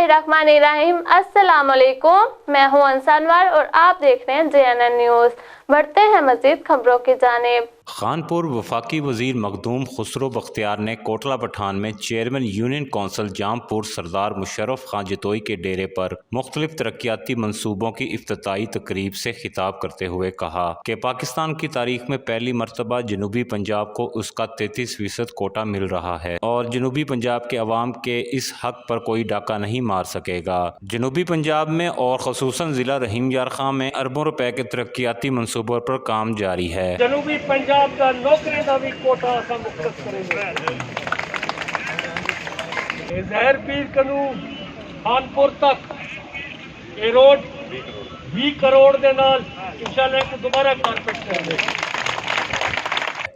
बिस्मिल्लाहिर्रहमानिर्रहीम। अस्सलाम वालेकुम। मैं हूं अंसानवार और आप देख रहे हैं JNN न्यूज़। बढ़ते हैं मज़ीद खबरों की जानिब। खानपुर वफाकी वजीर मखदूम खुसरो बख्तियार ने कोटला पठान में chairman union council Jampur Sardar Musharraf Khan Jatoi के डेरे पर मुख्तलिफ तरक्याती मनसूबों की इफ्तिताई तकरीब से खिताब करते हुए कहा कि पाकिस्तान की तारीख में पहली मरतबा जनूबी पंजाब को उसका 33% कोटा मिल रहा है और जनूबी पंजाब के अवाम के इस हक पर कोई डाका नहीं मार सकेगा। जनूबी पंजाब में और खसूसन जिला रहीम यार खां में अरबों रुपए के तरक्याती मनसूबों पर काम जारी है। जनूबी पंजाब का नौकरी का भी कोटा असा मुख्तस करेंगे। जहर पीर कनू खानपुर तक ये रोड 20 करोड़ के नाल इंशाल्लाह दोबारा कारपेट करेंगे।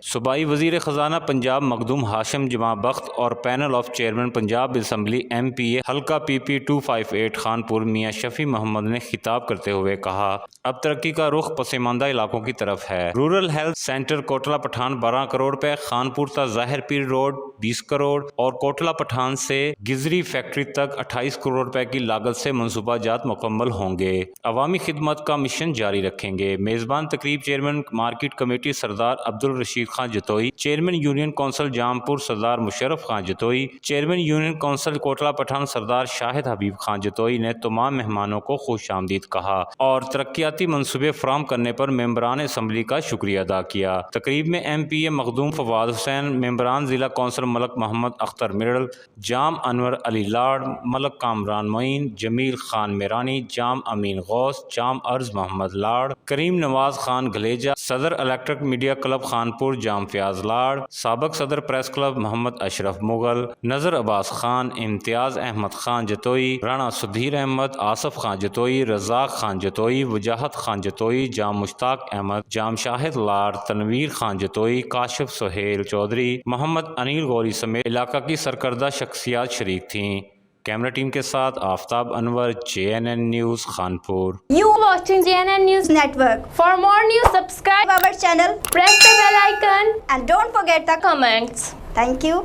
सूबाई वज़ीर ख़जाना पंजाब मखदूम हाशिम जमा बख्त और panel of chairman Punjab assembly MPA हल्का PP 258 खानपुर मियाँ शफी मोहम्मद ने खिताब करते हुए कहा, अब तरक्की का रुख पसमानदा इलाकों की तरफ है। Rural health centre Kotla Pathan 12 crore रुपए, खानपुर तक ज़ाहिर पीर रोड 20 करोड़ और कोटला पठान से गिजरी फैक्ट्री तक 28 करोड़ रुपए की लागत से मनसूबाजात मुकम्मल होंगे। अवामी खिदमत का मिशन जारी रखेंगे। मेज़बान तकरीब chairman market committee Sardar Abdul Rashid Khan Jatoi, chairman union council Jampur Sardar Musharraf Khan Jatoi, chairman union council Kotla Pathan Sardar Shahid Habib Khan Jatoi ने तमाम मेहमानों को खुश आमदीद कहा और तरक्याती मनसूबे फराहम करने पर मेंबरान असम्बली का शुक्रिया अदा किया। तकरीब में MPA मखदूम फवाद हुसैन, मेंबरान जिला कौंसिल मलक मोहम्मद अख्तर मिरल, जाम अनवर अली लाड, मलक कामरान मोइन, जमील खान मेरानी, जाम अमीन गौस, जाम अर्ज मोहम्मद लाड, करीम नवाज खान गलेजा, सदर इलेक्ट्रिक मीडिया क्लब खानपुर जाम फयाज लाड, साबक सदर प्रेस क्लब मोहम्मद अशरफ मुगल, नजर अब्बास खान, इम्तियाज अहमद खान जतोई, राणा सुधीर अहमद, आसफ खान जतोई, रजाक खान जतोई, वजाहत खान जतोई, जाम मुश्ताक अहमद, जाम शाहिद लाड, तनवीर खान जतोई, काशिफ सुहेल चौधरी, मोहम्मद अनिल गौरी समेत इलाका की सरकर्दा शख्सियात शरीक थीं। कैमरा टीम के साथ Aftab Anwar, JNN news Khanpur. You watching JNN News Network. For more news, subscribe Our channel, press the bell icon and don't forget the comments. Thank you.